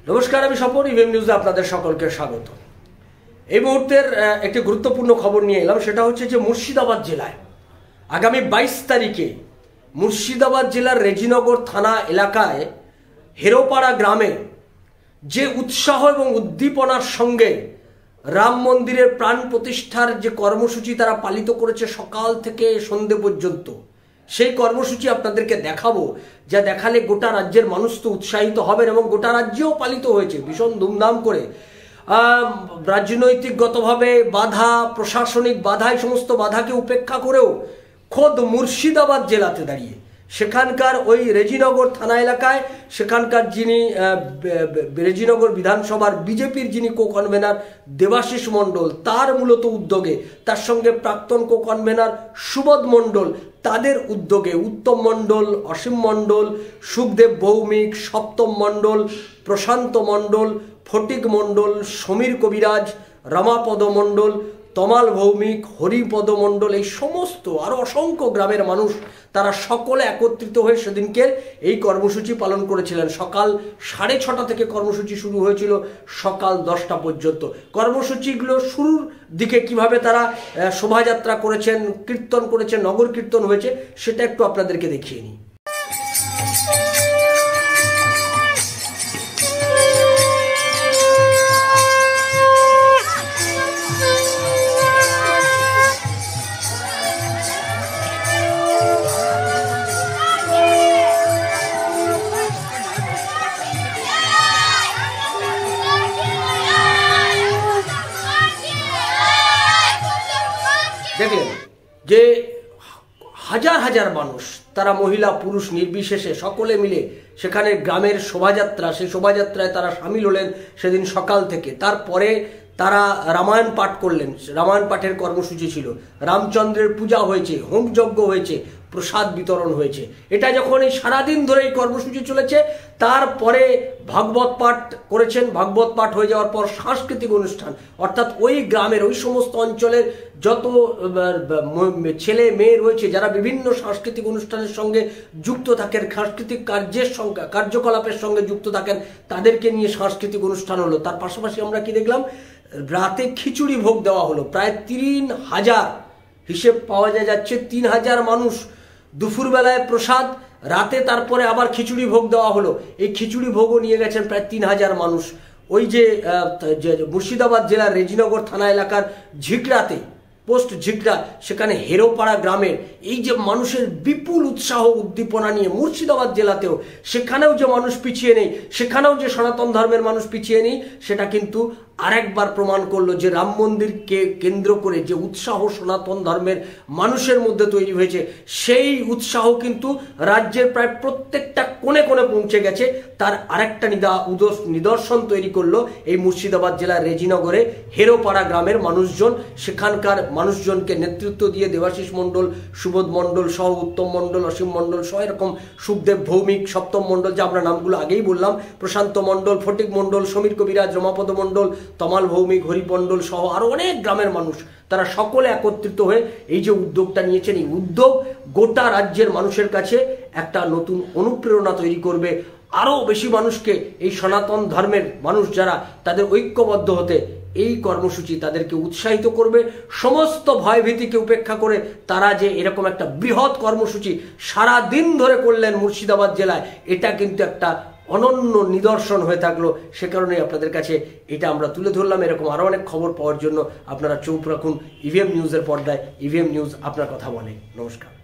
নমস্কার, আমি স্বপন। ইভিএম নিউজে আপনাদের সকলকে স্বাগত। এই মুহূর্তের একটি গুরুত্বপূর্ণ খবর নিয়ে এলাম। সেটা হচ্ছে যে মুর্শিদাবাদ জেলায় আগামী 22 তারিখে মুর্শিদাবাদ জেলার রেজিনগর থানা এলাকায় হেরোপাড়া গ্রামে যে উৎসাহ এবং উদ্দীপনার সঙ্গে রাম মন্দিরের প্রাণ প্রতিষ্ঠার যে কর্মসূচি তারা পালিত করেছে সকাল থেকে সন্ধে পর্যন্ত, সেই কর্মসূচি আপনাদেরকে দেখাবো, যা দেখালে গোটা রাজ্যের মানুষ তো উৎসাহিত হবেন এবং গোটা রাজ্যেও পালিত হয়েছে ভীষণ ধুমধাম করে। রাজনৈতিকগতভাবে বাধা, প্রশাসনিক বাধা, এই সমস্ত বাধাকে উপেক্ষা করেও খোদ মুর্শিদাবাদ জেলাতে দাঁড়িয়ে সেখানকার ওই রেজিনগর থানা এলাকায় সেখানকার যিনি রেজিনগর বিধানসভার বিজেপির যিনি কো কনভেনার দেবাশিস মণ্ডল, তার মূলত উদ্যোগে, তার সঙ্গে প্রাক্তন কো কনভেনার সুবোধ মণ্ডল, তাদের উদ্যোগে উত্তম মণ্ডল, অসীম মণ্ডল, সুখদেব ভৌমিক, সপ্তম মণ্ডল, প্রশান্ত মণ্ডল, ফটিক মণ্ডল, সমীর কবিরাজ, রমাপদ মণ্ডল, তমাল ভৌমিক, হরিপদ মণ্ডল, এই সমস্ত আরও অসংখ্য গ্রামের মানুষ তারা সকলে একত্রিত হয়ে সেদিনকে এই কর্মসূচি পালন করেছিলেন। সকাল 6:30 থেকে কর্মসূচি শুরু হয়েছিল সকাল 10টা পর্যন্ত। কর্মসূচিগুলো শুরুর দিকে কিভাবে তারা শোভাযাত্রা করেছেন, কীর্তন করেছেন, নগর কীর্তন হয়েছে, সেটা একটু আপনাদেরকে দেখিয়ে নিই। দেখলেন যে হাজার হাজার মানুষ, তারা মহিলা পুরুষ নির্বিশেষে সকলে মিলে সেখানে গ্রামের শোভাযাত্রা, সেই শোভাযাত্রায় তারা সামিল হলেন সেদিন সকাল থেকে। তারপরে তারা রামায়ণ পাঠ করলেন, রামায়ণ পাঠের কর্মসূচি ছিল, রামচন্দ্রের পূজা হয়েছে, হোমযজ্ঞ হয়েছে, প্রসাদ বিতরণ হয়েছে। এটা যখন এই সারাদিন ধরে এই কর্মসূচি চলেছে, তারপরে ভাগবত পাঠ করেছেন। ভাগবত পাঠ হয়ে যাওয়ার পর সাংস্কৃতিক অনুষ্ঠান, অর্থাৎ ওই গ্রামের ওই সমস্ত অঞ্চলের যত ছেলে মেয়ে রয়েছে যারা বিভিন্ন সাংস্কৃতিক অনুষ্ঠানের সঙ্গে যুক্ত থাকেন, সাংস্কৃতিক কার্যকলাপের সঙ্গে যুক্ত থাকেন, তাদেরকে নিয়ে সাংস্কৃতিক অনুষ্ঠান হলো। তার পাশাপাশি আমরা কি দেখলাম, রাতে খিচুড়ি ভোগ দেওয়া হলো। প্রায় 3000 হিসেব পাওয়া যাচ্ছে, 3000 মানুষ দুপুরবেলায় প্রসাদ, রাতে তারপরে আবার খিচুড়ি ভোগ দেওয়া হলো। এই খিচুড়ি ভোগও নিয়ে গেছেন প্রায় 3000 মানুষ। ওই যে মুর্শিদাবাদ জেলার রেজিনগর থানা এলাকার ঝিকড়াতে, পোস্ট ঝিকড়া, সেখানে হেরোপাড়া গ্রামের এই যে মানুষের বিপুল উৎসাহ উদ্দীপনা নিয়ে মুর্শিদাবাদ জেলাতেও, সেখানেও যে মানুষ পিছিয়ে নেই, সেখানেও যে সনাতন ধর্মের মানুষ পিছিয়ে নেই, সেটা কিন্তু আরেকবার প্রমাণ করলো যে রাম মন্দিরকে কেন্দ্র করে যে উৎসাহ সনাতন ধর্মের মানুষের মধ্যে তৈরি হয়েছে, সেই উৎসাহ কিন্তু রাজ্যের প্রায় প্রত্যেকটা কোণে কোণে পৌঁছে গেছে। তার আরেকটা নিদর্শন তৈরি করলো এই মুর্শিদাবাদ জেলার রেজিনগরে হেরোপাড়া গ্রামের মানুষজন। সেখানকার মানুষজনকে নেতৃত্ব দিয়ে দেবাশিস মণ্ডল, সুবোধ মণ্ডল সহ, উত্তম মণ্ডল, অসীম মণ্ডল সহ, এরকম সুখদেব ভৌমিক, সপ্তম মণ্ডল, যে আমরা নামগুলো আগেই বললাম, প্রশান্ত মণ্ডল, ফটিক মণ্ডল, সমীর কবিরাজ, রমাপদ মণ্ডল, তমাল ভৌমিক, হরিপণ্ডল সহ আরো অনেক গ্রামের মানুষ, তারা সকলে একত্রিত হয়ে এই যে উদ্যোগটা নিয়েছেন, এই উদ্যোগ গোটা রাজ্যের মানুষের কাছে একটা নতুন অনুপ্রেরণা তৈরি করবে। আরো বেশি মানুষকে, এই সনাতন ধর্মের মানুষ যারা, তাদের ঐক্যবদ্ধ হতে এই কর্মসূচি তাদেরকে উৎসাহিত করবে। সমস্ত ভয়ভীতিকে উপেক্ষা করে তারা যে এরকম একটা বৃহৎ কর্মসূচি সারা দিন ধরে করলেন মুর্শিদাবাদ জেলায়, এটা কিন্তু একটা অনন্য নিদর্শন হয়ে থাকলো। সে কারণেই আপনাদের কাছে এটা আমরা তুলে ধরলাম। এরকম আরো অনেক খবর পাওয়ার জন্য আপনারা চোখ রাখুন ইভিএম নিউজের পর্দায়। ইভিএম নিউজ আপনার কথা বলে। নমস্কার।